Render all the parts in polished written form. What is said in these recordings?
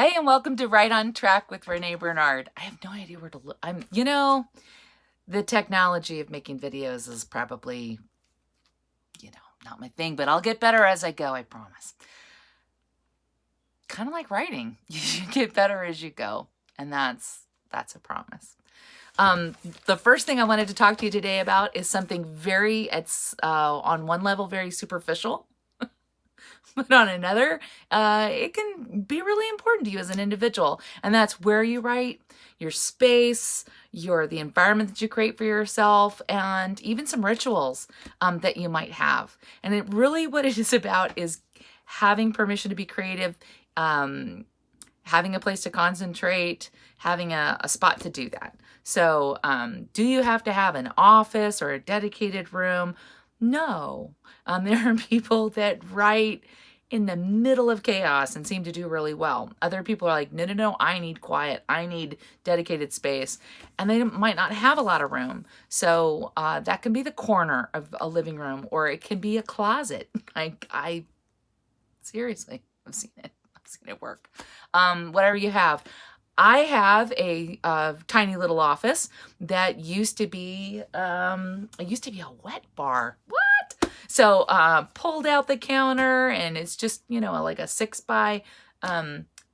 Hey, and welcome to Right on Track with Renee Bernard. I have no idea where to look. The technology of making videos is probably, not my thing, but I'll get better as I go, I promise. Kind of like writing. You get better as you go, and that's a promise. The first thing I wanted to talk to you today about is something it's on one level very superficial, but on another, it can be really important to you as an individual. And that's where you write, your space, the environment that you create for yourself, and even some rituals that you might have. And what it is about is having permission to be creative, having a place to concentrate, having a spot to do that. So do you have to have an office or a dedicated room? No. There are people that write in the middle of chaos and seem to do really well. Other people are like, no, I need quiet. I need dedicated space. And they might not have a lot of room. So that can be the corner of a living room, or it can be a closet. I seriously, I've seen it. I've seen it work. Whatever you have. I have a tiny little office that used to be a wet bar. What? So pulled out the counter, and it's just, like a 6x8.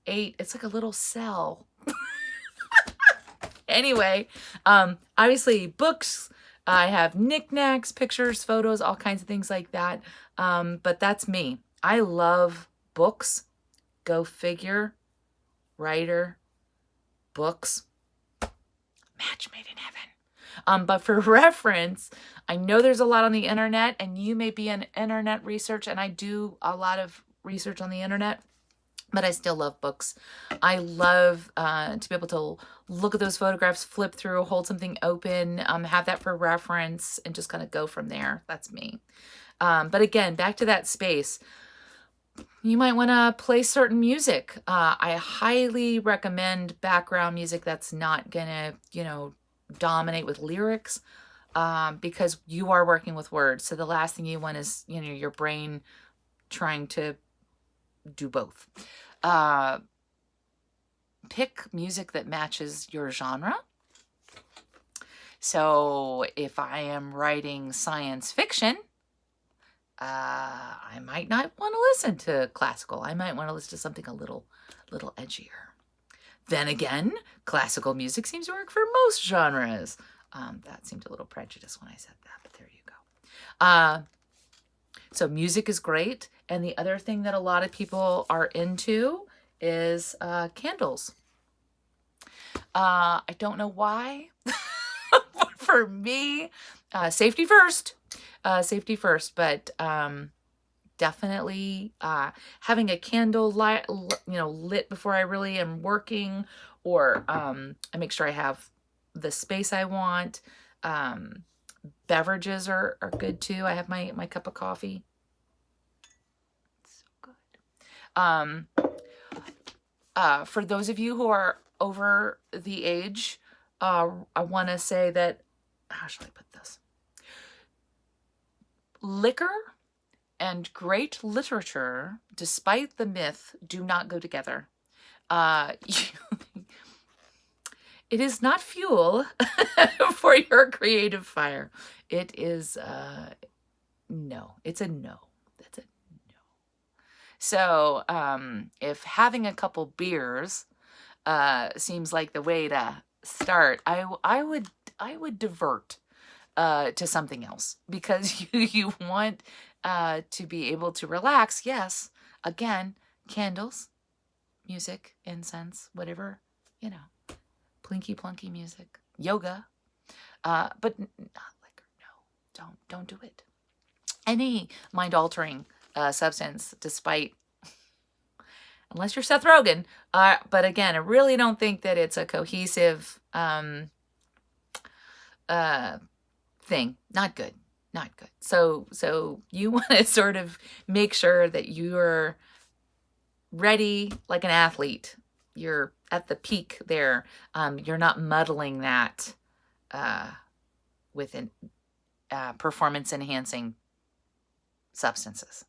It's like a little cell. Anyway, obviously books. I have knickknacks, pictures, photos, all kinds of things like that. But that's me. I love books. Go figure. Writer. Books. Match made in heaven. But for reference, I know there's a lot on the internet, and you may be in internet research, and I do a lot of research on the internet, but I still love books. I love to be able to look at those photographs, flip through, hold something open, have that for reference, and just kind of go from there. That's me. But again, back to that space. You might want to play certain music. I highly recommend background music that's not going to, dominate with lyrics, because you are working with words. So the last thing you want is, your brain trying to do both. Pick music that matches your genre. So if I am writing science fiction, I might not want to listen to classical. I might want to listen to something a little edgier. Then again, classical music seems to work for most genres. That seemed a little prejudiced when I said that, but there you go. So music is great. And the other thing that a lot of people are into is candles. I don't know why, but for me, safety first. But definitely having a candle lit before I really am working, or I make sure I have the space I want. Beverages are good too. I have my cup of coffee. It's so good. For those of you who are over the age, I want to say that, how shall I put this? Liquor and great literature, despite the myth, do not go together. It is not fuel for your creative fire. It is, no. It's a no. That's a no. So if having a couple beers seems like the way to start, I would divert to something else, because you want to be able to relax. Yes, again, candles, music, incense, whatever, plinky plunky music, yoga, but not liquor. No, don't do it. Any mind altering substance, unless you're Seth Rogen. But again, I really don't think that it's a cohesive thing. Not good. So you want to sort of make sure that you're ready like an athlete. You're at the peak there. You're not muddling that with performance enhancing substances,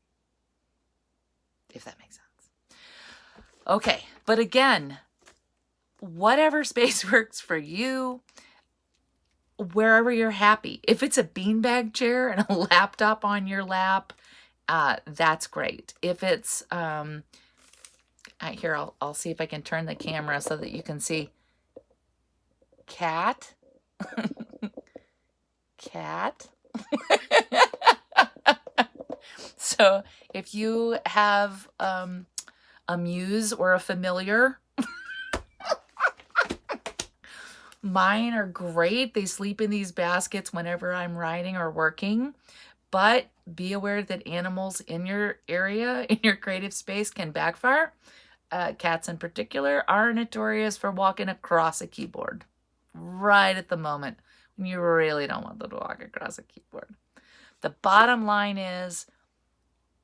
if that makes sense. Okay, But again, whatever space works for you, wherever you're happy. If it's a beanbag chair and a laptop on your lap, that's great. If it's, here, I'll see if I can turn the camera so that you can see. Cat. Cat. So if you have a muse or a familiar, mine are great. They sleep in these baskets whenever I'm writing or working. But be aware that animals in your area, in your creative space, can backfire. Cats in particular are notorious for walking across a keyboard right at the moment when you really don't want them to walk across a keyboard. The bottom line is,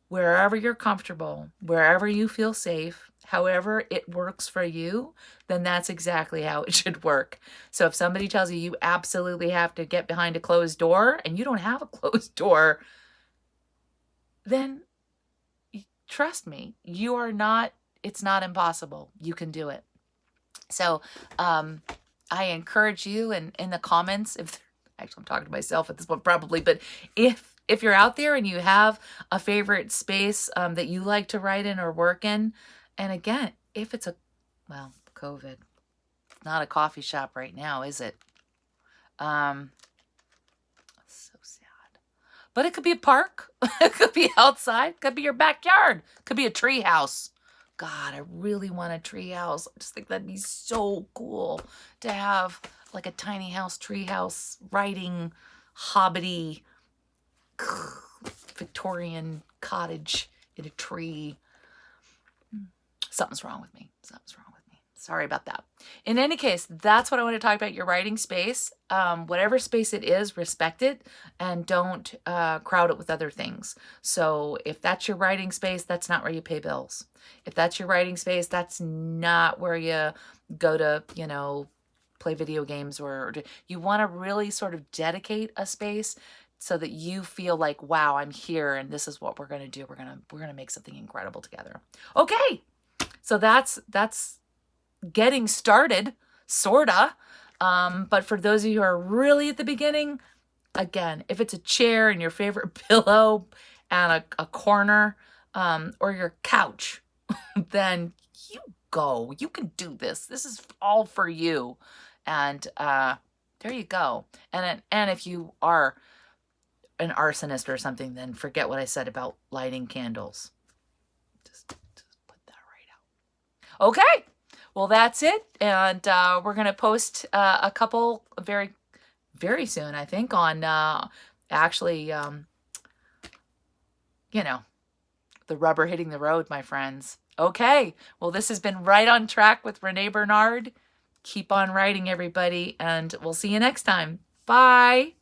wherever you're comfortable, wherever you feel safe, however it works for you, then that's exactly how it should work. So if somebody tells you you absolutely have to get behind a closed door and you don't have a closed door, then trust me, you are not, it's not impossible. You can do it. So I encourage you, and in the comments, if actually I'm talking to myself at this point probably, but if you're out there and you have a favorite space that you like to write in or work in, and again, if it's well, COVID, not a coffee shop right now, is it? So sad. But it could be a park. It could be outside. It could be your backyard. It could be a tree house. God, I really want a tree house. I just think that'd be so cool to have like a tiny house, tree house, writing, hobbity, Victorian cottage in a tree. Something's wrong with me. Something's wrong with me. Sorry about that. In any case, that's what I want to talk about, your writing space. Whatever space it is, respect it and don't crowd it with other things. So if that's your writing space, that's not where you pay bills. If that's your writing space, that's not where you go to, you know, play video games, or you want to really sort of dedicate a space so that you feel like, wow, I'm here and this is what we're going to do. We're going to make something incredible together. Okay. So that's getting started, sorta. But for those of you who are really at the beginning, again, if it's a chair and your favorite pillow and a corner, or your couch, then you go. You can do this. This is all for you. And there you go. And if you are an arsonist or something, then forget what I said about lighting candles. Just put that right out. Okay. Well, that's it. And we're going to post a couple very, very soon, I think, on actually, you know, the rubber hitting the road, my friends. Okay. Well, this has been Right on Track with Renee Bernard. Keep on writing, everybody, and we'll see you next time. Bye.